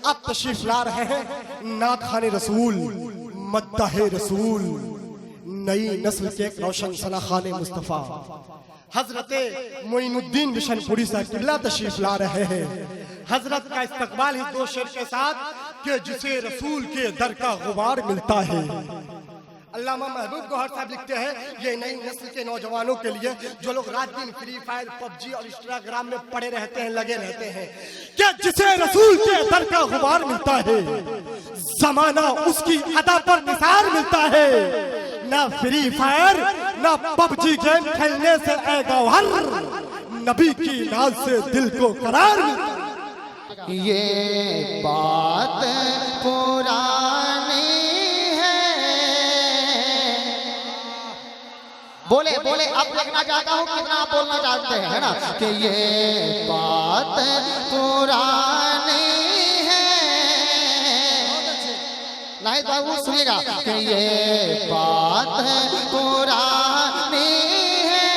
अब तशरीफ ला रहे हैं नात खाने रसूल, मद्दाहे रसूल, नई नस्ल के रोशन सनाखाने मुस्तफ़ा हजरते मोइनुद्दीन बिशनपुरी साहब किबला तशरीफ ला रहे हैं। हजरत का इस्तकबाल इस दो शेर के साथ कि जिसे रसूल के दर का गुबार मिलता है। अल्लामा महबूब गौहर साहब लिखते हैं ये नई नस्ल के नौजवानों के लिए जो लोग रात दिन फ्री फायर, पबजी और इंस्टाग्राम में पड़े रहते हैं, लगे रहते हैं, कि जिसे रसूल के दर का गुबार मिलता है, जमाना उसकी अदा पर निसार मिलता है। ना फ्री फायर ना पबजी गेम खेलने से ऐ गौहर, नबी की नाज से दिल को करार मिलता है। ये बात पुरानी बोले बोले अब देखना चाहता हूँ कितना आप बोलना चाहते हैं, है ना, कि ये बात पुरानी है। नाहिद बाबू सुनिएगा कि ये बात पुरानी है,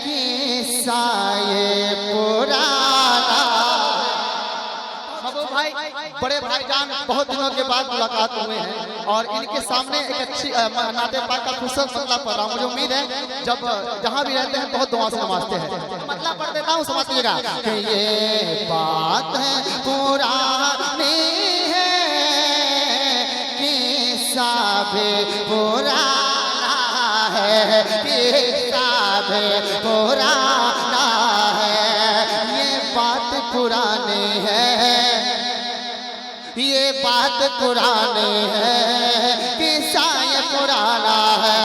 किस्सा ये पुराना। महबूब भाई बड़े भाईजान बहुत दिनों के बाद मुलाकात हुए हैं और इनके सामने एक अच्छी नाते पाक का खूबसूरत मतला पढ़ रहा हूँ। मुझे उम्मीद है जब जहाँ भी रहते हैं बहुत दुआ से नमाजते हैं। मतला पढ़ देता हूँ, समझिएगा कि ये बात है पुरानी है, किस्सा भी पुराना है, किस्सा भी पुराना है। ये बात पुरानी है, ये बात पुरानी है, किस्सा ये पुराना है।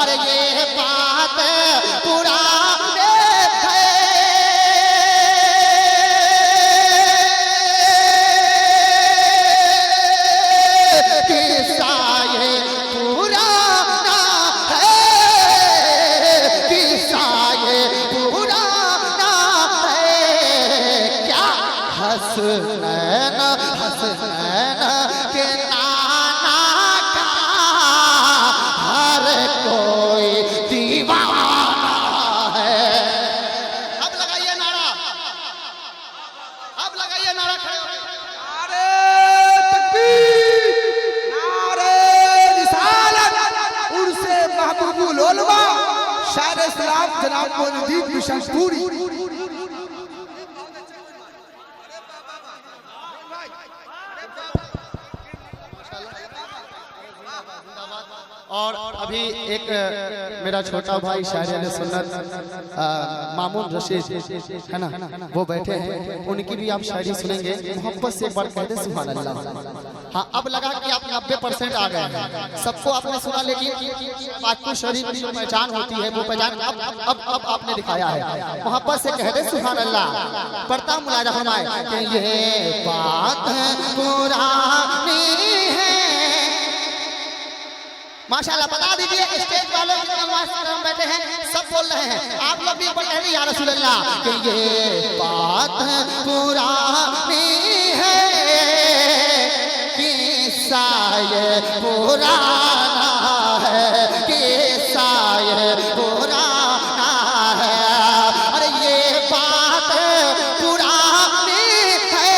अरे ये बात पुरानी है, किस्सा ये पुराना है, किस्सा ये पुराना है। क्या हसनैन हसनैन के नाना का हर कोई दीवाना है। अब लगाइए नारा, अब लगाइए नारा, खड़े होकर। नारे तकबीर, नारे रिसालत, उर्से महबूबुल उलमा शायर इस्लाम जनाब मोइनुद्दीन बिशनपुरी। और अभी एक मेरा छोटा भाई शायर सुन्नत मामून रशीद है ना, वो बैठे हैं, उनकी भी आप शायरी सुनेंगे। मोहब्बत से बढ़ कह दे सुभान अल्लाह। हाँ, अब लगा कि आप 90% आ गए हैं, सबको आपने सुना, लेकिन आपको शरीफ की जो पहचान होती है वो पहचान अब आपने दिखाया है। मोहब्बत से कह दे सुभान अल्लाह। पढ़ता मुलाजा फरमाए कि ये बात पुरानी है। माशाल्लाह, बता दीजिए स्टेज वालों जितने मास्टर बैठे हैं सब बोल रहे हैं, आप लोग भी बोल रहे हैं या रसूल अल्लाह कि ये बात पुरानी है, किस्सा ये पुराना है, किस्सा ये पुराना है। अरे ये बात पुरानी है,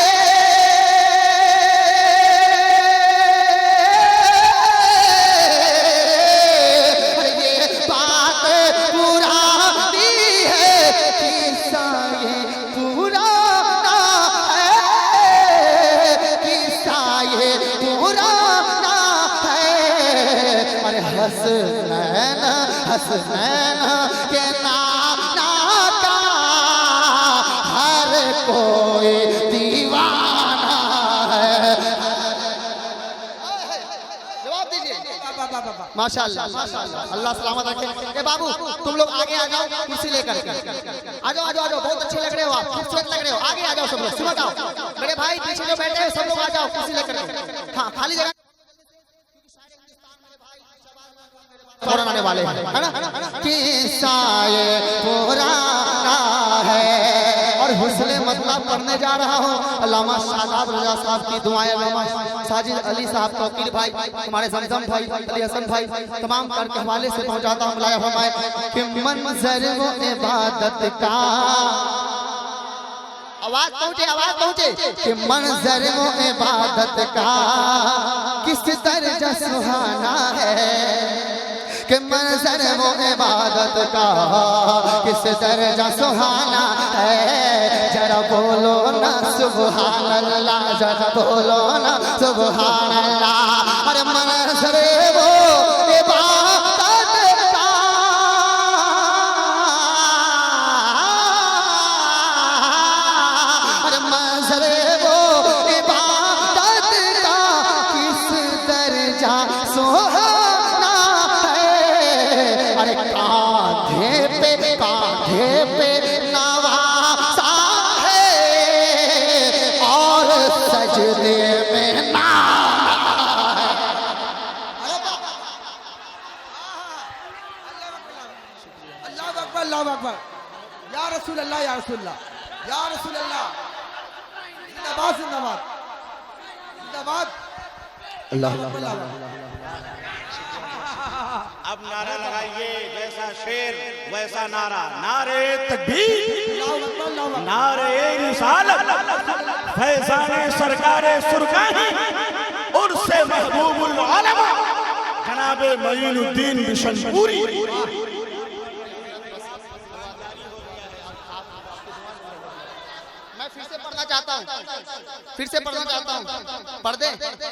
हसनैन हसनैन के नाना का हर कोई दीवाना है। जवाब दीजिए। माशाल्लाह माशाल्लाह, अल्लाह सलामत रखे। ए बाबू तुम लोग आगे आ जाओ, कुर्सी लेकर आ जाओ, आ जाओ, बहुत अच्छे लग रहे हो आप, खूबसूरत लग रहे हो। आगे आ जाओ सब लोग, सुनो जाओ मेरे भाई पीछे जो बैठे हैं सब लोग आ जाओ कुर्सी लेकर। हाँ, खाली जगह फौरन आने वाले हैं, है ना। किस्सा ये पुराना है और हुस्ने मतलब पढ़ने जा रहा हूँ। अल्लामा शादाब रजा साहब की दुआएं, अल्लामा साजिद अली साहब, तौकीर भाई, हमारे जमजम भाई, अली हसन भाई, तमाम कर के हवाले से पहुँचाता हूँ। मुलाया फरमाए कि मंजर वो इबादत का आवाज पहुंचे कि मंजर वो इबादत का किस दर्जा सुहाना है, कि मंजर वो इबादत का किस दर्जा सुहाना है। जरा बोलो ना सुभान अल्लाह, जरा बोलो ना सुभान अल्लाह। अरे मंजर वो इबादत का, अरे मंजर वो इबादत का किस दर्जा सुहाना है। अरे कांधे पे नवासा है और सजदे में नामा है। अल्लाह अकबर, अल्लाह अकबर। या रसूल अल्लाह, या रसूल अल्लाह, या रसूल अल्लाह। जिंदाबाद, जिंदाबाद, जिंदाबाद। अल्लाह अब नारा लगाइए, जैसा शेर वैसा नारा। नारे तकबीर, नारे रिसालत, फैज़ाने सरकारे सुरकाही, उर्से महबूबुल आलम जनाबे मईनुद्दीन बिशनपुरी। मैं फिर से पढ़ना चाहता हूँ, पढ़ दे।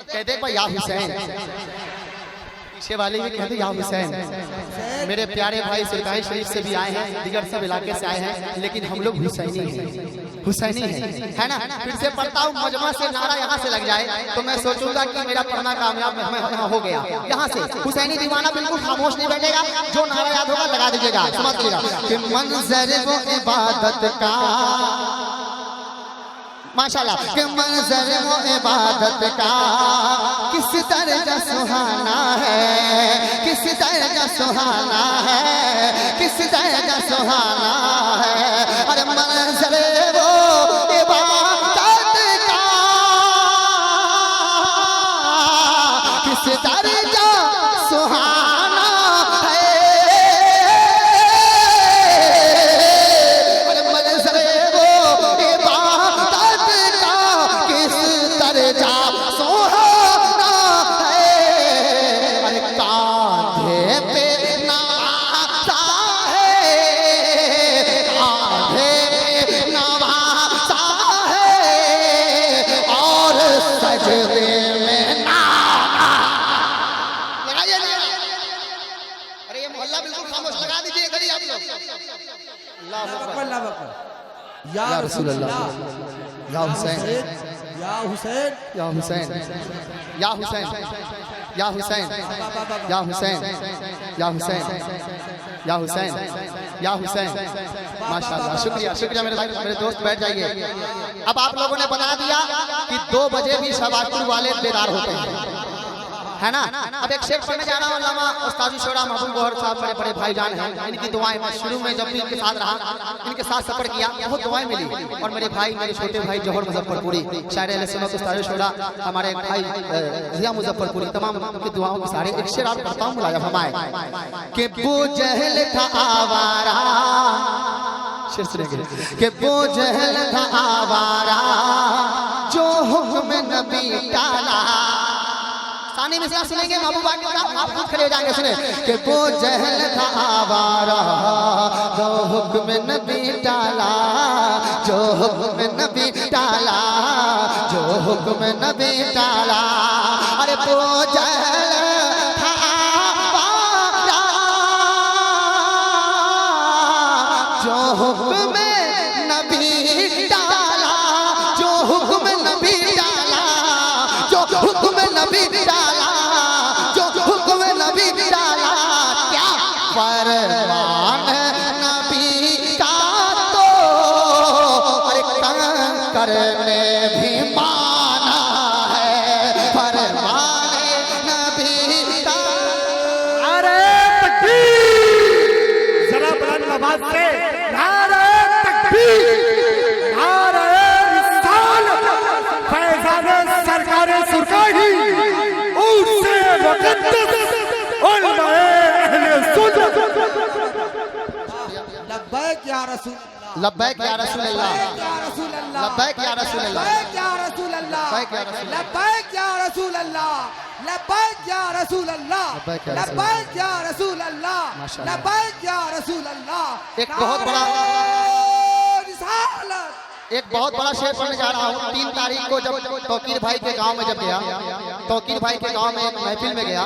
कहते भाई या हुसैन, पीछे वाले भी कहते या हुसैन। मेरे प्यारे भाई सुल्तान शरीफ से भी आए हैं, दिगर सब इलाके से आए हैं, लेकिन हम लोग हुसैनी हैं, है ना। फिर से पढ़ता हूँ, मजमा से नारा यहाँ से लग जाए तो मैं सोचूंगा कि मेरा पढ़ना कामयाब हो गया। यहाँ से हुसैनी दीवाना बिल्कुल खामोश नहीं बैठेगा, जो नारा याद होगा लगा दीजिएगा, समझिएगा कि मंजर वो इबादत का, माशाल्लाह, कि मंजर वो इबादत का किस दर्जा सुहाना है, किस दर्जा सुहाना है, किस दर्जा सुहाना है। अरे मंजर वो इबादत का किस दर्जा सुहाना है। अरे मंजर वो इबादत का किस दर्जा सुहाना है। अरे कांधे पे नवासा है, कांधे पे नवासा है और सजदे में नामा। लगाइए ना। अरे ये मोहल्ला बिल्कुल खामोश, लगा दीजिए करिए आप लोग। अल्लाह अकबर, अल्लाह अकबर। या रसूल अल्लाह, या हुसैन, या हुसैन, या हुसैन, या हुसैन, या हुसैन, या हुसैन, या हुसैन, या हुसैन, या हुसैन। माशाल्लाह, शुक्रिया, शुक्रिया मेरे भाई, मेरे दोस्त बैठ जाइए। अब आप लोगों ने बता दिया कि 2 बजे भी शबाकुल वाले बेदार होते हैं, है ना। अब एक शेर पढ़ने जा रहा हूँ। अल्लामा उस्ताद शोरा महबूब गौहर साहब बड़े बड़े भाईजान हैं, इनकी दुआएं, मैं शुरू में जब भी इनके साथ रहा, इनके साथ सफर किया, बहुत दुआएं मिली। और मेरे भाई, मेरे छोटे भाई जौहर मुजफ्फरपुरी, शायर अहले सुन्नत उस्ताद शोरा, हमारे भाई जिया मुजफ्फरपुरी, तमाम की दुआओं के सारे। एक शेर और पढ़ता हूँ, मुलायम हमारे कि वो जहल था आवारा, शेर सुनेंगे कि वो जहल था आवारा जो हुक्म नबी टाला। सानी में से सुनेंगे महबूबा के साथ, आप खुद खड़े हो जाएंगे, सुने कि वो जहल था आवारा जो हुक्म नबी टाला, जो हुक्म नबी टाला, जो हुक्म नबी टाला। अरे वो जहल था आवारा जो हुक्म नबी टाला, जो हुक्म नबी टाला, जो हुक्म नबी टाला, जो हुक्म नबी टाला। क्या फरमान नबी का तो अरे कंकर ने भी माना है, फरमान नबी का। नारे तकबीर, जरा बुलंद आवाज से नारे लब्बैक या रसूल अल्लाह, लब्बैक या रसूल अल्लाह, लब्बैक या रसूल अल्लाह, लब्बैक या रसूल अल्लाह, लब्बैक या रसूल अल्लाह, लब्बैक या रसूल अल्लाह, लब्बैक या रसूल अल्लाह, लब्बैक या रसूल अल्लाह। एक बहुत बड़ा रिसालत, एक बहुत बड़ा शेर पढ़ने जा रहा हूँ। 3 तारीख को जब तौकीर भाई के गांव में जब गया, तौकीर भाई के गांव में एक महफिल में गया,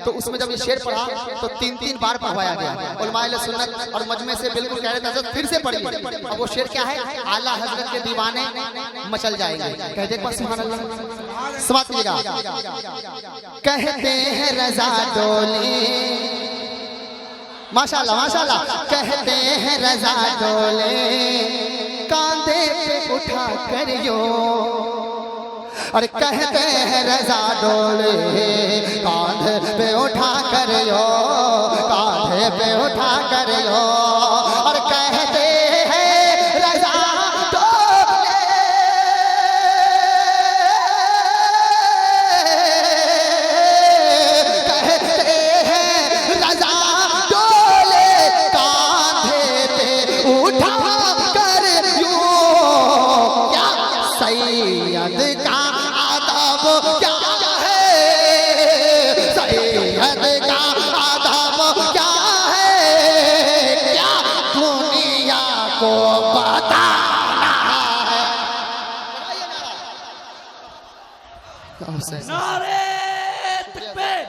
तो उसमें जब ये शेर पढ़ा तो 3 बार पढ़वाया गया। उलमाए सुन्नत और मजमे से बिल्कुल कह रहे थे हज़रत फिर से पढ़िए। अब वो शेर क्या है? आला हजरत के दीवाने मचल जाएंगे। कहते हैं सुभान अल्लाह, समाप्त कीजिएगा। कहते हैं रज़ा डोले, माशाल्लाह माशाल्लाह, कहते हैं रज़ा डोले कांधे पे उठा कर यो, अरे कहते हैं रज़ा डोले कांधे पे उठा कर यो, कांधे पे उठा कर यो, और कहते हैं रज़ा डोले, कहते हैं रज़ा डोले कांधे पे उठा सैयद का आदब क्या है, सैयद का आदब क्या है, क्या दुनिया को बताना है। नारे तकबीर,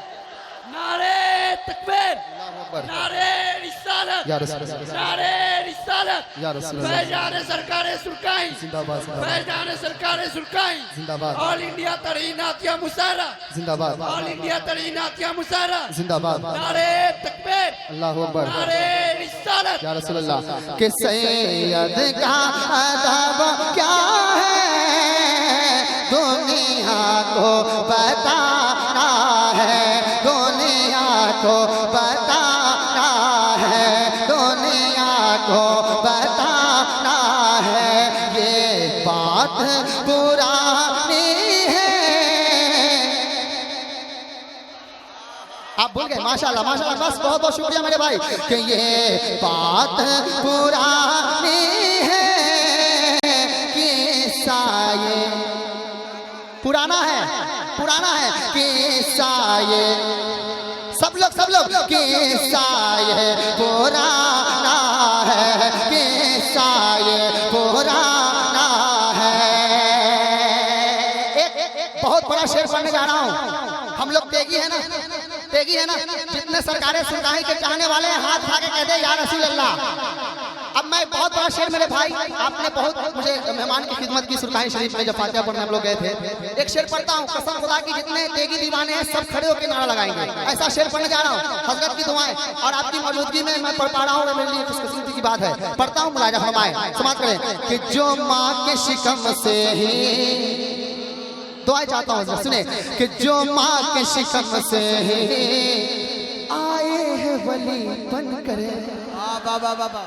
नारे तकबीर, नारे रिसालत, नारे रिसालत, फैजान सरकारे सुरकाई जिंदाबाद, फैजान सरकारे सुरकाई जिंदाबाद, ऑल इंडिया तरीनातिया मुसारा जिंदाबाद, ऑल इंडिया तरीनातिया मुसारा जिंदाबाद, नारे तकबीर, अल्लाहू अकबर, नारे रिसालत या रसूल अल्लाह। कि सैयद का अदब क्या है, दुनिया को बताना है, दुनिया को बताना है, दुनिया को बताना है, ये बात पुरानी है। आप भूल गए? माशाल्लाह माशाल्लाह, बस बहुत बहुत शुक्रिया मेरे भाई। कि ये बात पुरानी है, किस्सा ये पुराना है, पुराना है किस्सा ये, सब लोग किस्सा ये पुराना है, किस्सा ये पुराना है। एक बहुत बड़ा शेर पढ़ने जा रहा हूँ। हम लोग तेगी है ना, तेगी है ना, जितने सरकारें सुरकाही के चाहने वाले हैं हाथ उठा के कहते हैं या रसूल अल्लाह। अब मैं बहुत बड़ा शेर मेरे भाई, आपने बहुत मुझे मेहमान की खिदमत की सुरकाही शरीफ में जब फातिहा पढ़ने हम लोग गए थे। एक शेर पढ़ता हूँ, कसम खुदा की जितने तेगी दीवाने हैं सब खड़े होकर नारा लगाएंगे। ऐसा शेर पढ़ने जा रहा हूँ, हजरत की दुआएं और आपकी मौजूदगी में मैं पढ़ पा रहा हूँ, मेरे लिए खुशकिस्मती की बात है। पढ़ता हूँ, मुलाजा फरमाए, समाप्त करें। कि जो माँ के शिकम से ही, दुआएं चाहता हूँ सुने, कि जो माँ के शिकम से ही आए हैं वली बन करे। बाबा बाबा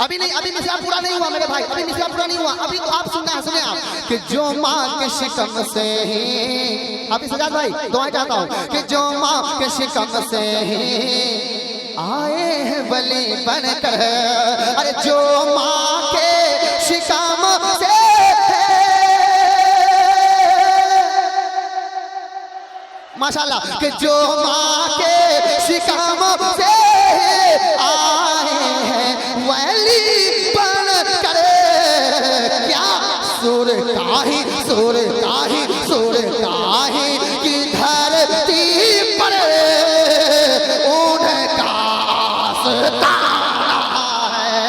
अभी नहीं, अभी मिसरा पूरा नहीं हुआ मेरे भाई, अभी मिसरा पूरा नहीं हुआ, अभी तो आप सुनना है, सुने आप। कि जो माँ के शिकम से ही, अभी सजाद भाई दुआ चाहता हूँ। कि जो माँ के शिकम से ही आए हैं वली बनकर, अरे जो माँ के शिकम से माशाल्लाह, कि जो माँ के शिकम से आए हैं वली बन कर, क्या सुर काही सुर काही सुर काही की धरती पर उनका आस्ताना है।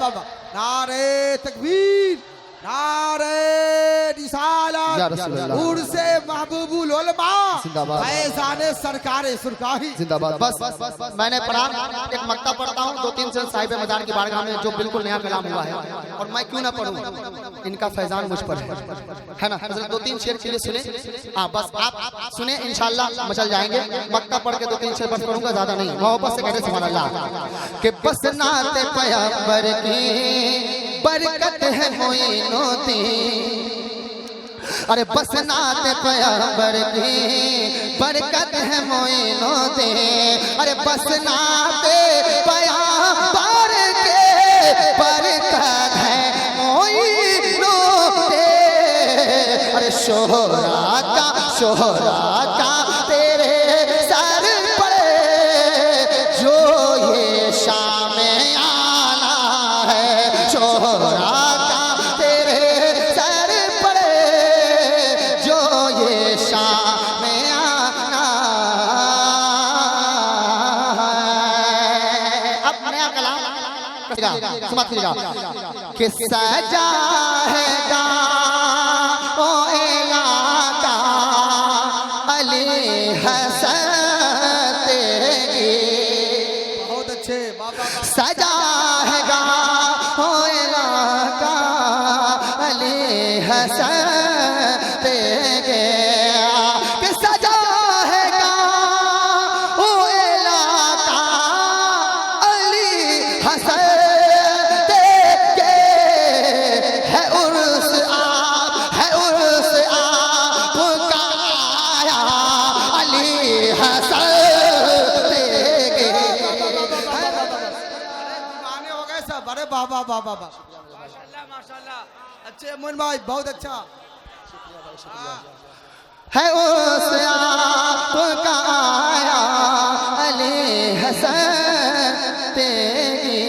बाबा नारे तकबीर, नारे रिसालत, उर्से महबूबुल उलमा, फैज़ाने सरकारे सुरकाही जिंदाबाद। बस मैंने पढ़ा, एक मक्ता पढ़ता हूँ, 2-3 से साहिब मदार की बारगाह में जो बिल्कुल नया कलाम हुआ है, और मैं क्यों ना पढ़ूं, इनका फैजान मुझ पर है ना। 2-3 शेर के लिए सुने, हाँ बस आप सुने, इंशाल्लाह मचल जाएंगे। मक्ता पढ़ के 2-3 शेर बस पढ़ूंगा, ज्यादा नहीं, मोहब्बत से कहते सुभान अल्लाह। कि बस नाते पैगंबर की बरकत है मोइनुद्दीन, अरे बस नाते पैगंबर की बरकत है मोइनुद्दीन, अरे बस नाते पैगंबर बरकत है मोइनो दे। अरे शोहरा का तेरे सर पर जो ये शाम आना है। शोहरा का तेरे सर पर जो ये शाम आना है। अब नया कलाम समझ लीजिएगा कि सजा है गाओ इलाका अली हसन तेरी। बहुत अच्छे बाबा सजा है गाओ इलाका अली हसन तेरे। कि सजा है गाओ इलाका अली हसन अरे बाबा बाबा बाबा माशाल्लाह माशाल्लाह अच्छे मोहन भाई बहुत अच्छा है उस आपका आया अली हसन तेरी।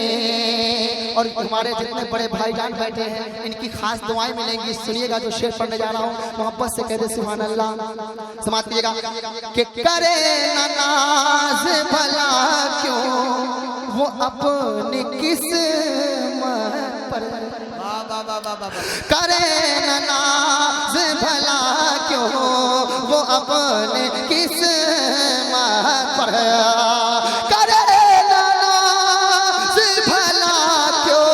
और हमारे जितने बड़े भाईजान बैठे हैं इनकी खास दुआएं मिलेंगी। सुनिएगा जो शेर पढ़ने जा रहा हूँ मोहब्बत से कह दे सुभान अल्लाह। समाज कीजिएगा कि करे नाज भला क्यों वो अपनी किस्मत पर। बाबा बाबा बाबा करे नाज भला क्यों वो अपने किस्मत पर। करे नाज भला क्यों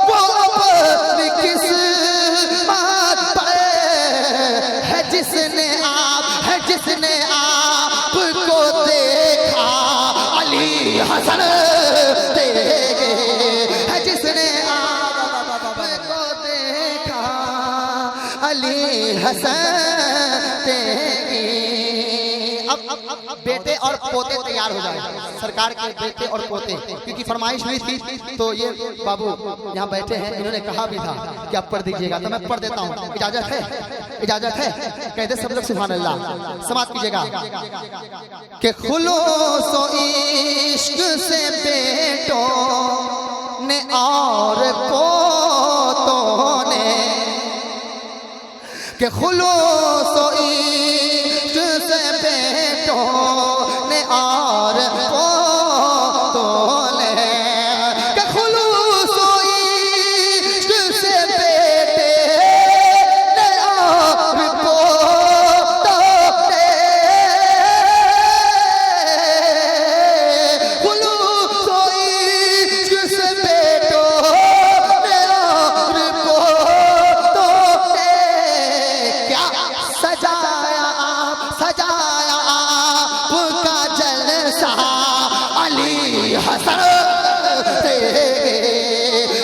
वो अपनी किस्मत पर। है जिसने आपको देखा अली हसन तेरे। है जिसने आपको देखा अली हसन तेरे। अब बेटे और पोते तैयार हो जाए सरकार के बेटे और पोते, क्योंकि फरमाइश हुई थी तो ये बाबू यहाँ बैठे हैं इन्होंने कहा भी था कि आप पढ़ दीजिएगा तो मैं पढ़ देता हूँ। इजाजत है? इजाजत है? कहते सब लोग सुभान अल्लाह। समाप्त कीजिएगा कि खुलूस इश्क से बेटों ने और पोतों ने। कि खुलूस इश्क से बेटों ने और पोतों ने। कि खुलूस इश्क से बेटे ने और पोतों ने। खुलूस इश्क से बेटों ने और पोतों ने। क्या सजाया आपका जलसा अली हसन तेरे।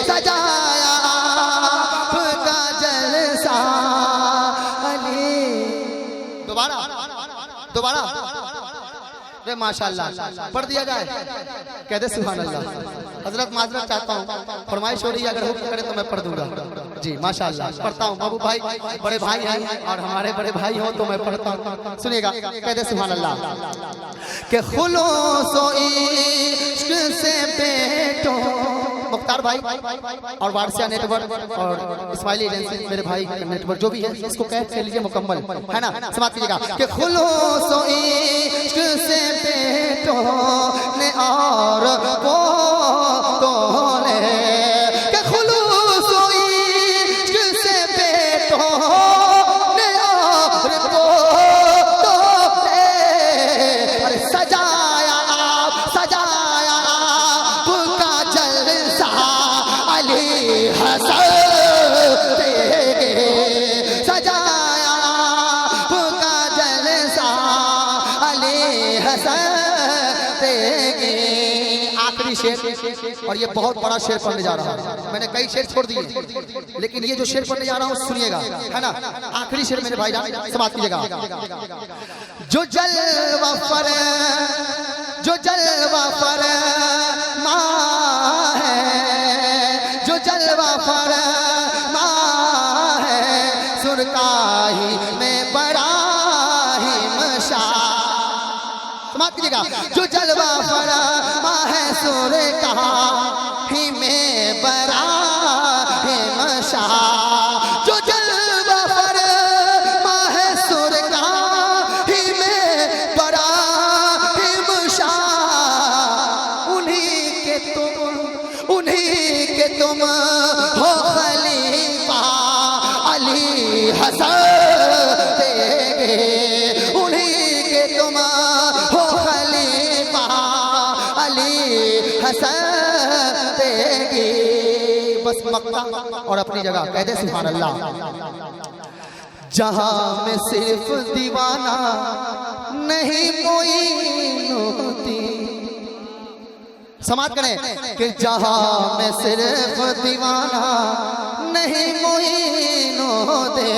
सजाया आपका जलसा अली। दोबारा रे माशाल्लाह पढ़ दिया जाए। कहते सुभान अल्लाह। हजरत माजरत चाहता हूँ फरमाइश हो रही है अगर हुक्म करे तो मैं पढ़ दूंगा। जी माशाल्लाह पढ़ता हूँ। बाबू भाई बड़े भाई हैं और हमारे बड़े भाई हो तो मैं पढ़ता हूँ। सुनिएगा कहते सुभान अल्लाह कि खुलूस इश्क से बेटों। मुख्तार भाई और वारसिया नेटवर्क और इस्माइली एजेंसी मेरे भाई नेटवर्क जो भी है इसको कैद कर लीजिए मुकम्मल है ना। समाप्त कीजिएगा कि खुलूस इश्क से बेटों ने और पोतों ने। कि खुलूस इश्क से बेटों ने और पोतों ने। अरे सजाया आपका जलसा अली हसन तेरे। सजाया आपका जलसा अली हसन तेरे। आखिरी शेर और ये बहुत बड़ा शेर पढ़ने जा रहा हूँ। मैंने कई शेर छोड़ दिए लेकिन ये जो शेर पढ़ने जा रहा हूँ सुनिएगा है ना। आखिरी शेर मेरे भाई समाप्त कीजिएगा। जो जलवा फरमा है सुरकाही में बड़ा ही मशा। समाप्त कीजिएगा। जो जलवा फरमा है सुरकाही में बड़ा ही मशा। जो जलवा फरमा है सुरकाही में बड़ा ही मशा। उन्हीं के तुम हो खलीफा अली हसन देगे। उन्हीं के तुम हो खलीफा अली हसन देगे। बस मक्का और अपनी जगह कहते सुभान अल्लाह। जहां में सिर्फ दीवाना नहीं मोइन होती। समाप्त करें कि जहां में सिर्फ दीवाना नहीं मोइन होते।